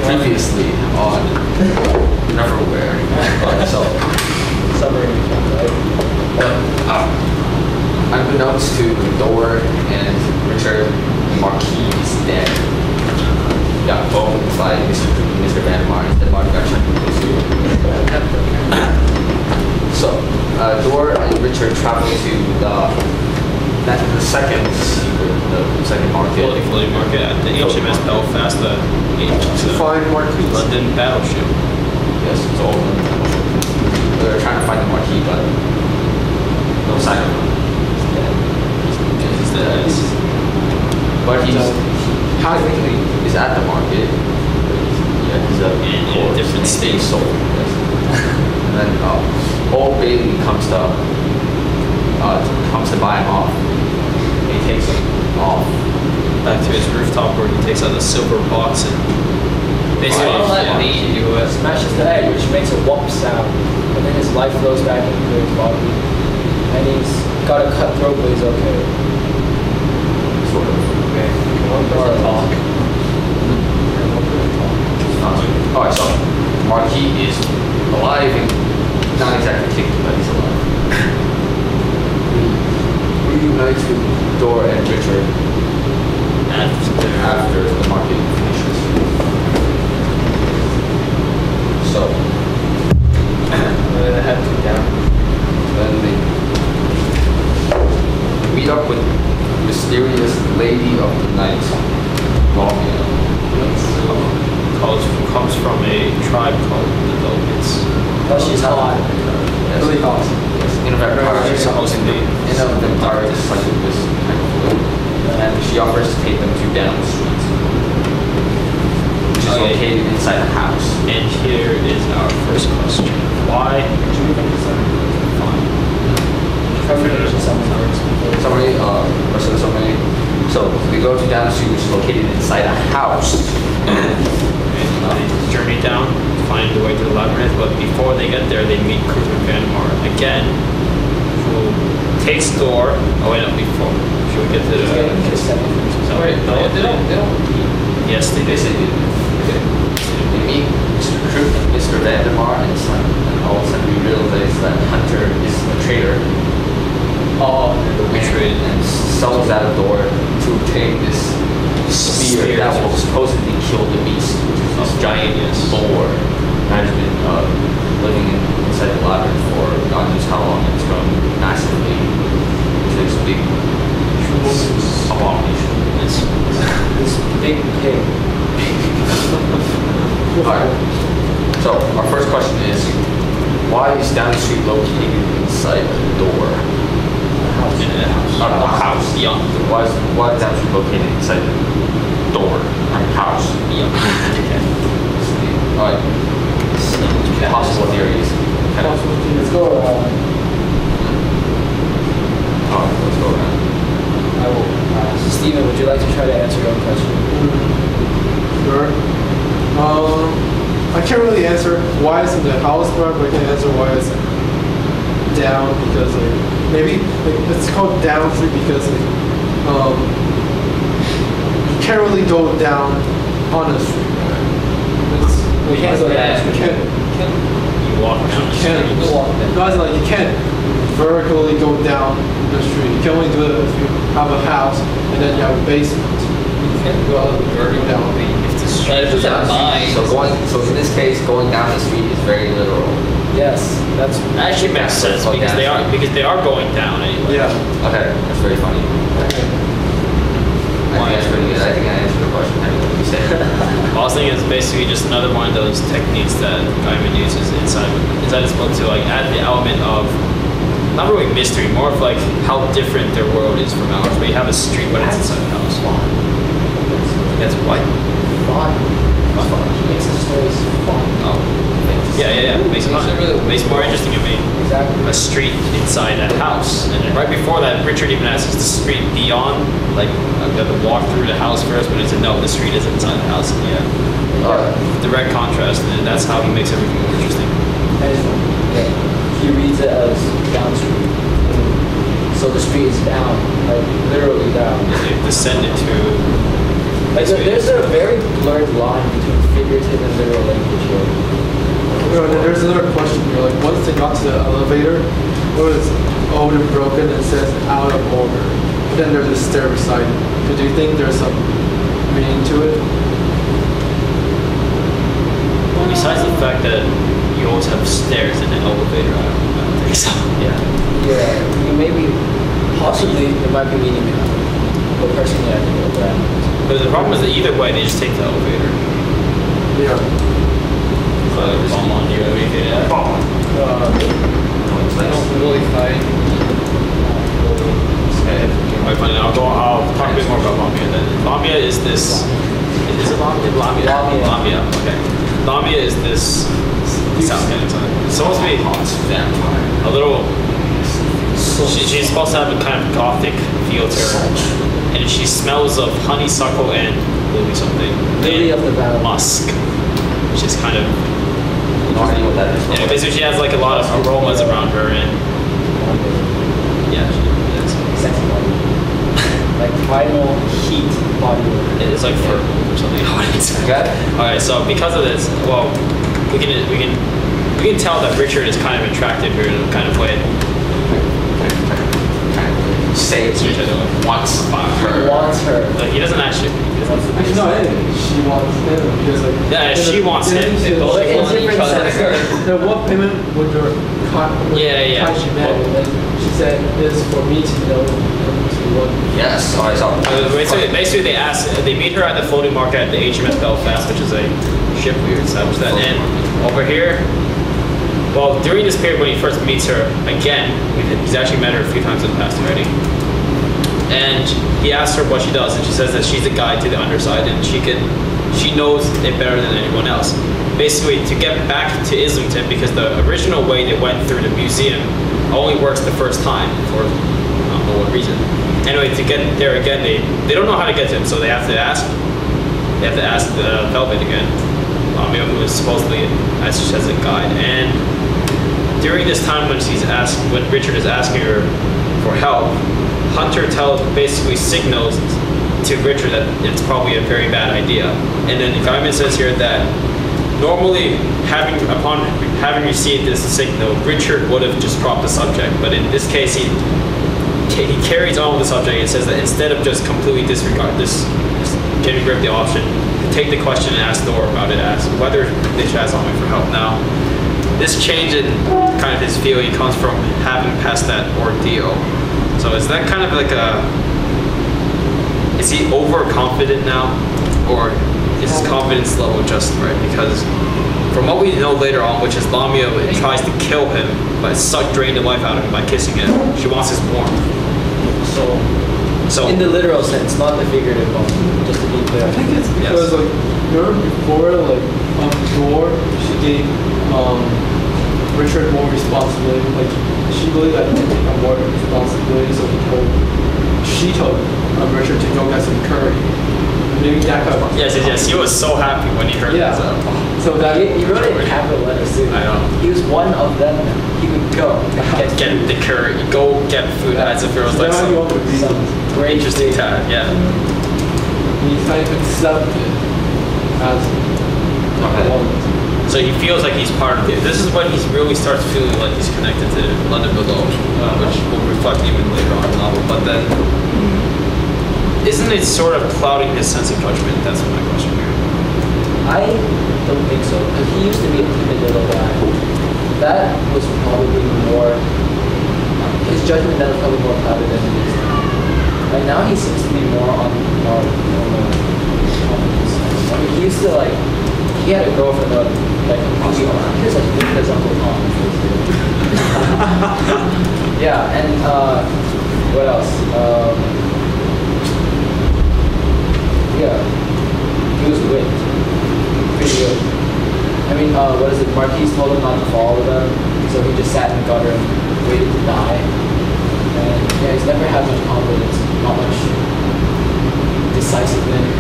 Previously on Neverwhere. So, Summary, right? unbeknownst to Dor and Richard, the Marquis is dead. He got boned by Mr. Vandermeer. The Mark got checked with So, Dor and Richard travel to the second market. Floating market at the HMS Belfast, the Find Marquis. London battleship. Yes, it's all London. They're trying to find the Marquis, but no sign of him. He's dead. But he's technically is at the market. He's In a different state. Sold. Yes. And then Old Bailey comes to buy him off. And he takes him off. Back to his rooftop where he takes out the silver box and basically He smashes the egg, which makes a whomp sound, and then his life flows back into his body. And he's got a cut throat, but he's okay. Sort of. Okay. One more talk. Alright, so Marquis is alive and not exactly kicking, but he's alive. Reunites with Dor and Richard after the market finishes. So, they head down. Then they meet up with mysterious lady of the night, Romeo. comes from a tribe called the Dolphins. But she's hot. Yes. Really awesome. Yes, in a vampire. She's supposed to be. In a vampire is like this kind of way. And she offers to take them to down the street, which is located inside the house. And here is our first question. Why? Summary, rest of the summary. So they go to down the street, which is located inside a house. And they journey down, find the way to the labyrinth, but before they get there, they meet Krupin Vanmar again, who takes Dor. Oh wait, no, before. Should we get to the? No, wait, no, they don't. Yes, they They did. say they meet Mr. Krupp, Mr. Vandermeer, and son, and all of a sudden we realize that Hunter is a traitor. Betrayed. And sells out a door to obtain this spear that will supposedly kill the beast, which is this giant boar that has been living inside the labyrinth for God knows how long. It's grown massively into this big abomination. This big pig. Alright, so our first question is, why is Down the Street located inside a door? In a house. A house. Yeah. Why is Down the Street located inside a door? House. Yeah. Alright. Possible theories. Let's go around. Let's go around. I will. Steven, would you like to try to answer your own question? Sure. I can't really answer why it's in the house part, but I can answer why it's down because maybe it's called down street because you can't really go down on the street. We can't go down. You can't. You walk down the You can't. street. No, it's like you can't vertically go down the street. You can only do it if you have a house and then you have a basement. You can't go vertically down. If the street is Down the street. So in this case, going down the street is very literal. Yes, that's actually makes sense because they are going down anyway. Yeah. Okay, that's very funny. I think that's pretty good. I think I answered the question. I think what you said. I was thinking it's basically just another one of those techniques that Gaiman uses inside his book to like add the element of not really mystery, more of like how different their world is from ours. Where you have a street, but it's inside a house. That's what? fun. Makes the stories fun. Oh. Yeah. Makes it more interesting to me. Exactly. A street inside a house, and then right before that, Richard even asks, "Is the street beyond? Like, I've got to walk through the house first?" But he said, "No, the street is inside the house." And direct contrast, and that's how he makes everything more interesting. He reads it as down street. So the street is down, like literally down. They've descended to Like, there's a very blurred line between figurative and literal language here. There's another question here. Like, once they got to the elevator, it was old and broken and says out of order. Then there's a stair beside it. So do you think there's some meaning to it? Well, besides the fact that you always have stairs in an elevator, I don't think so. Yeah. Yeah, you maybe, possibly, there might be meaning behind it. But personally, I think it's that. But the problem is that either way, they just take the elevator. Yeah. Bomb on you, anything to add? I don't really find. Alright, fine. I'll talk a bit more about Lamia then. Lamia is this. Is it Lamia? Lamia. Okay. Lamia is this. Sounds kind of time. It's supposed to be a little. She's supposed to have a kind of gothic feel to her, and she smells of honeysuckle and lily something. Lily of the valley. Musk, which is kind of. No idea what that is. Yeah, basically she has like a lot of aromas around her, and yeah, she is. Sexy body. Like primal heat body. It's like fur or something. Okay. Alright, so because of this, well, we can tell that Richard is kind of attracted to her in a kind of way. Say it. Which I don't wants He her. wants her. Like he doesn't actually. Actually, no, she wants him because like. Yeah, she wants him. They both Like, want each different other. senses. Then what payment would your Yeah. she met? And then she said, "This is for me to know to what." Yes. Oh, I saw. Basically, they meet her at the floating market at the HMS Belfast, which is a ship we established that. And over here, well, during this period when he first meets her again, he's actually met her a few times in the past already. And he asks her what she does, and she says that she's a guide to the underside, and she knows it better than anyone else. Basically, to get back to Islington, because the original way they went through the museum only works the first time for I don't know what reason. Anyway, to get there again, they don't know how to get to him, so they have to ask the Velvet again, who is supposedly as a guide. And during this time when Richard is asking her for help, Hunter basically signals to Richard that it's probably a very bad idea. And then the Gaiman says here that normally, upon having received this signal, Richard would have just dropped the subject. But in this case, he carries on with the subject and says that instead of just completely getting rid of the option, take the question and ask Thor about it, ask whether they should ask Omni for help. Now, this change in kind of his feeling comes from having passed that ordeal. So is that kind of like is he overconfident now? Or is his confidence level just right? Because from what we know later on, which is Lamia tries to kill him, but drain the life out of him by kissing him. She wants his warmth. So in the literal sense, not the figurative one, just to be clear. I think it's because like remember before like on the door she gave Richard more responsibility. Like she believed that he could take on more responsibility, so she told Richard to go get some curry. Maybe that kind of. Yes. He was so happy when he heard Yeah. that. So that He wrote it in capital letters too. I know. He was one of them. He would go. Get the curry, go get food as if it was like some great interesting time. Yeah. He kind of accepted as one. So he feels like he's part of it. This is when he really starts feeling like he's connected to London Below, which will reflect even later on in the novel. But then, isn't it sort of clouding his sense of judgment? That's my question here. I don't think so. Because he used to be a timid little guy. That was probably more. His judgment then was probably more clouded than it is now. Right now, he seems to be more on normal confidence. I mean, he used to like. He had a girlfriend that like completely on. He was like his Uncle Tom. Yeah, and what else? Yeah, he was whipped. Pretty good. I mean, what is it? Marquise told him not to fall with them, so he just sat in the gutter and waited to die. And yeah, he's never had much confidence, not much decisiveness.